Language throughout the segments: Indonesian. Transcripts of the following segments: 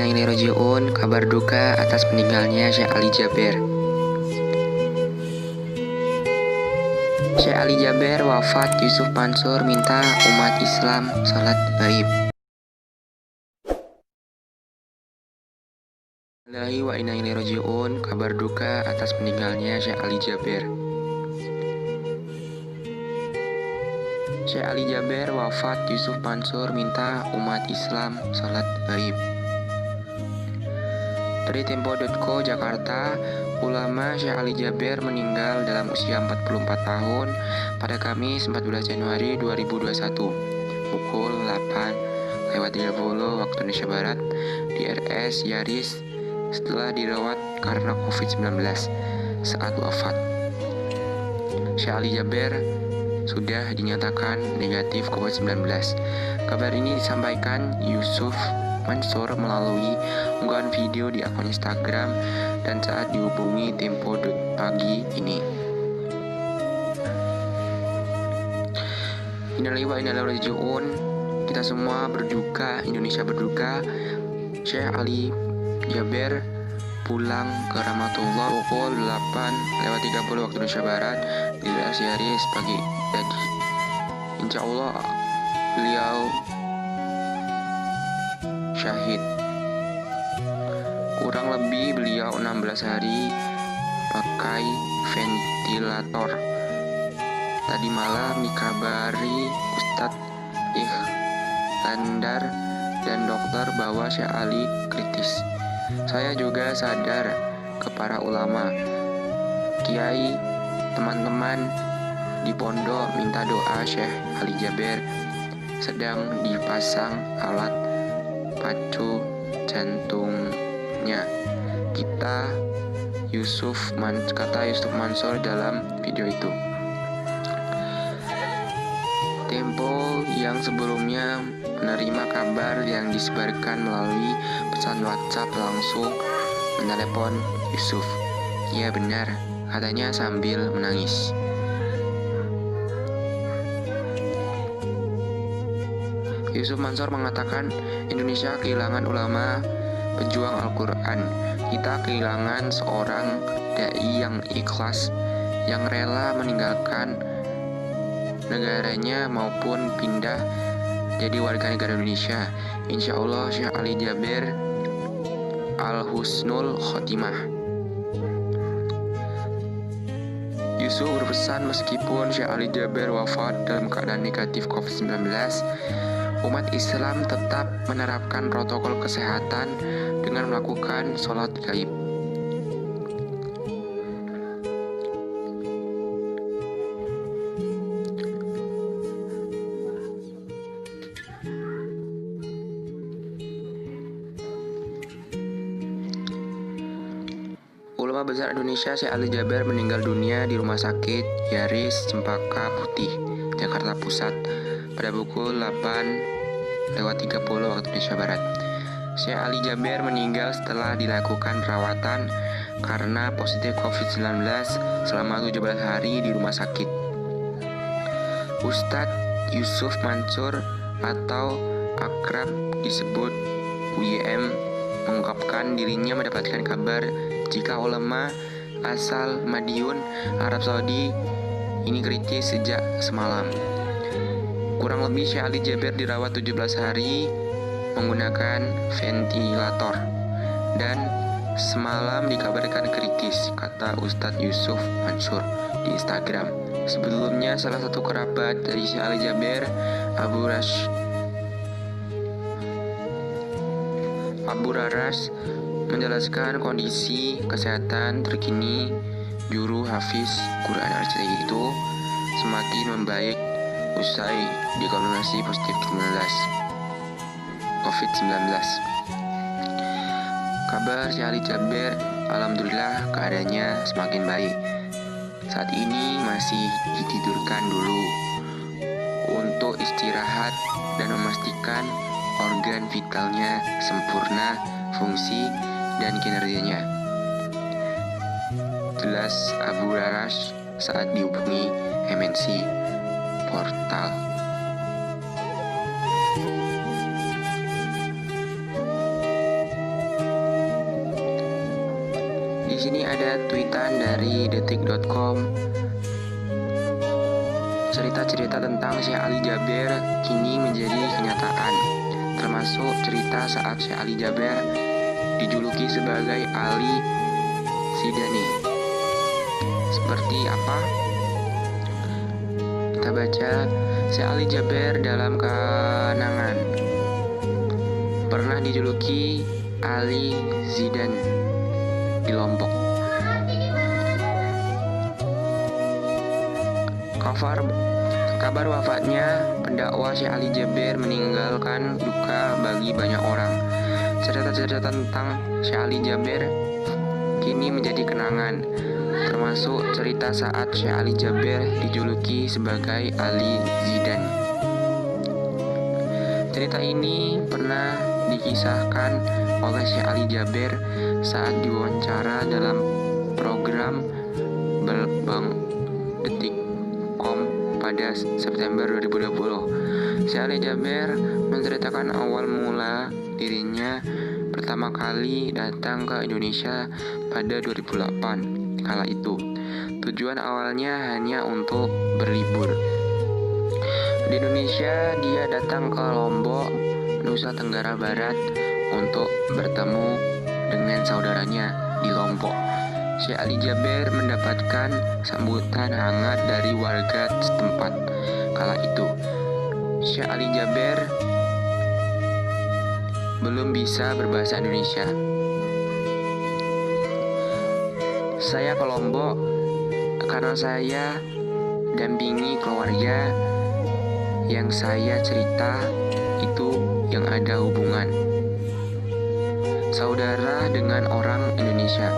inna ilaihi raji'un. Kabar duka atas meninggalnya Syekh Ali Jaber. Syekh Ali Jaber wafat. Yusuf Mansur minta umat Islam salat gaib. Lillahi wa inna ilaihi raji'un. Kabar duka atas meninggalnya Syekh Ali Jaber. Syekh Ali Jaber wafat. Yusuf Mansur minta umat Islam salat gaib. Dari Tempo.co Jakarta, ulama Syekh Ali Jaber meninggal dalam usia 44 tahun pada Kamis 14 Januari 2021 pukul 8:30 waktu Indonesia Barat di RS Yaris setelah dirawat karena COVID-19 saat wafat. Syekh Ali Jaber sudah dinyatakan negatif COVID-19. Kabar ini disampaikan Yusuf Mansur melalui unggahan video di akun Instagram dan saat dihubungi Tempo pagi ini. Innalillahi wa inna ilaihi raji'un. Kita semua berduka, Indonesia berduka. Syekh Ali Jaber pulang ke rahmatullah pukul 8:30 waktu Indonesia Barat di Yaris pagi tadi. Insya Allah beliau syahid. Kurang lebih beliau 16 hari pakai ventilator. Tadi malam dikabari Ustadz Iskandar dan dokter bahwa Syekh Ali kritis. Saya juga sadar ke para ulama, kiai, teman-teman di pondok minta doa Syekh Ali Jaber sedang dipasang alat pacu jantungnya. Kata Yusuf Mansur dalam video itu. Tempo yang sebelumnya menerima kabar yang disebarkan melalui pesan WhatsApp langsung menelepon Yusuf. Iya benar, katanya sambil menangis. Yusuf Mansur mengatakan Indonesia kehilangan ulama pejuang Al-Quran. Kita kehilangan seorang dai yang ikhlas, yang rela meninggalkan negaranya maupun pindah jadi warga negara Indonesia. Insya Allah Syekh Ali Jaber Al-Husnul Khotimah. Yusuf berpesan meskipun Syekh Ali Jaber wafat dalam keadaan negatif COVID-19, umat Islam tetap menerapkan protokol kesehatan dengan melakukan sholat gaib. Ulama besar Indonesia Syekh Ali Jaber meninggal dunia di Rumah Sakit Yaris Cempaka Putih, Jakarta Pusat pada pukul 8:30 waktu Indonesia Barat. Syekh Ali Jaber meninggal setelah dilakukan perawatan karena positif COVID-19 selama 17 hari di rumah sakit. Ustadz Yusuf Mansur atau akrab disebut UYM mengungkapkan dirinya mendapatkan kabar jika ulama asal Madiun, Arab Saudi ini kritis sejak semalam. Kurang lebih Syekh Ali Jaber dirawat 17 hari menggunakan ventilator dan semalam dikabarkan kritis, kata Ustadz Yusuf Mansur di Instagram. Sebelumnya salah satu kerabat dari Syekh Ali Jaber, Abu Raras menjelaskan kondisi kesehatan terkini juru hafiz Quran RCTI itu semakin membaik usai dikonfirmasi positif COVID-19. Kabar Syekh Ali Jaber, alhamdulillah keadaannya semakin baik. Saat ini masih ditidurkan dulu untuk istirahat dan memastikan organ vitalnya sempurna fungsi dan kinerjanya. Jelas Abu Raras saat dihubungi MNC Portal. Di sini ada tweetan dari detik.com. Cerita-cerita tentang Syekh Ali Jaber kini menjadi kenyataan, termasuk cerita saat Syekh Ali Jaber dijuluki sebagai Ali Zidane. Seperti apa? Kita baca. Syekh Ali Jaber dalam kenangan pernah dijuluki Ali Zidane di Lombok. Kabar wafatnya pendakwa Syekh Ali Jaber meninggalkan duka bagi banyak orang. Cerita-cerita tentang Syekh Ali Jaber kini menjadi kenangan, termasuk cerita saat Syekh Ali Jaber dijuluki sebagai Ali Zidane. Cerita ini pernah dikisahkan oleh Syekh Ali Jaber saat diwawancara dalam program Bang Detik.com pada September 2020. Syekh Ali Jaber menceritakan awal mula dirinya pertama kali datang ke Indonesia pada 2008. Kala itu, tujuan awalnya hanya untuk berlibur. Di Indonesia, dia datang ke Lombok, Nusa Tenggara Barat untuk bertemu dengan saudaranya di Lombok. Syekh Ali Jaber mendapatkan sambutan hangat dari warga setempat. Kala itu, Syekh Ali Jaber belum bisa berbahasa Indonesia. Saya ke Lombok karena saya dampingi keluarga yang saya cerita itu yang ada hubungan saudara dengan orang Indonesia.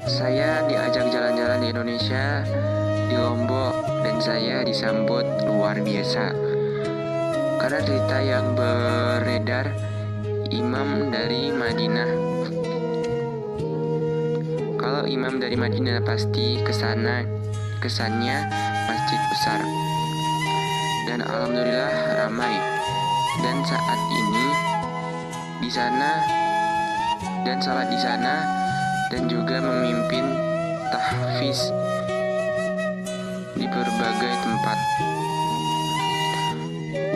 Saya diajak jalan-jalan di Indonesia, di Lombok, dan saya disambut luar biasa. Karena cerita yang beredar, imam dari Madinah. Kalau imam dari Madinah pasti kesannya masjid besar. Dan alhamdulillah ramai. Dan saat ini di sana dan salat di sana dan juga memimpin tahfiz di berbagai tempat.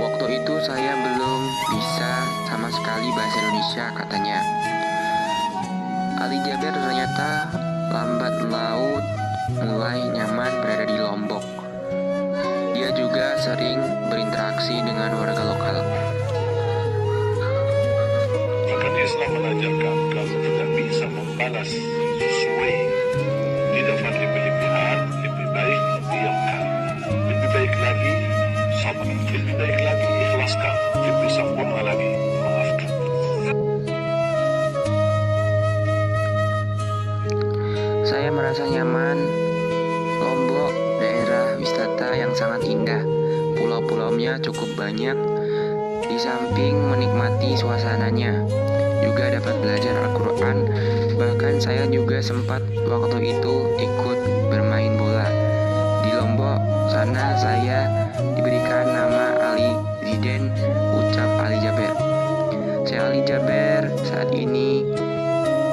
Waktu itu saya belum bisa sama sekali bahasa Indonesia, katanya. Ali Jaber ternyata lambat laun mulai nyaman berada di Lombok. Dia juga sering berinteraksi dengan warga lokal. Bahkan Islam mengajarkan kalau tidak bisa membalas sesuai tidak berlebihan, lebih baik diamkan. Lebih baik lagi sabar, lebih baik lagi ikhlaskan, lebih sempurna lagi maafkan. Saya merasa nyaman. Lombok daerah wisata yang sangat indah. Pulau-pulaunya cukup banyak. Di samping menikmati suasananya, juga dapat belajar Al-Quran. Bahkan saya juga sempat waktu itu ikut bermain bola. Di Lombok sana saya diberikan nama Ali Zidane, ucap Ali Jaber. Syekh Ali Jaber saat ini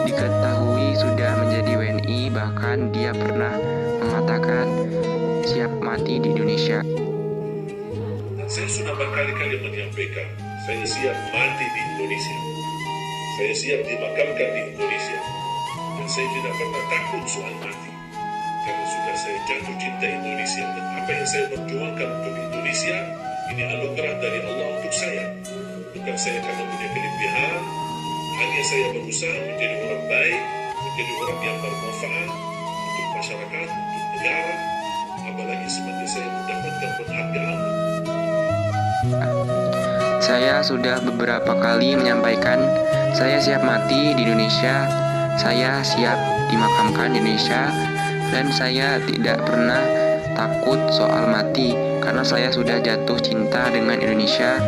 diketahui sudah menjadi WNI, bahkan dia pernah mengatakan siap mati di Indonesia. Saya sudah berkali-kali menyampaikan, saya siap mati di Indonesia. Saya siap dimakamkan di Indonesia. Dan saya tidak pernah takut soal mati. Karena sudah saya jatuh cinta Indonesia. Dan apa yang saya perjuangkan untuk Indonesia, ini anugerah dari Allah untuk saya. Bukan saya karena punya kelebihan. Hanya saya berusaha menjadi orang baik, menjadi orang yang bermanfaat untuk masyarakat, untuk negara. Apalagi sebenarnya saya mendapatkan penghargaan. Saya sudah beberapa kali menyampaikan saya siap mati di Indonesia, saya siap dimakamkan di Indonesia, dan saya tidak pernah takut soal mati karena saya sudah jatuh cinta dengan Indonesia,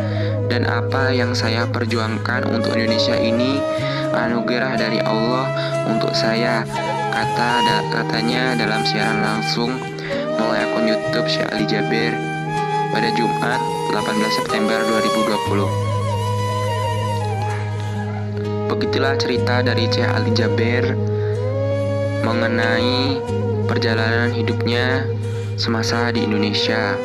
dan apa yang saya perjuangkan untuk Indonesia ini anugerah dari Allah untuk saya, katanya dalam siaran langsung melalui akun YouTube Syekh Ali Jaber pada Jumat 18 September 2020. Begitulah cerita dari Syekh Ali Jaber mengenai perjalanan hidupnya semasa di Indonesia.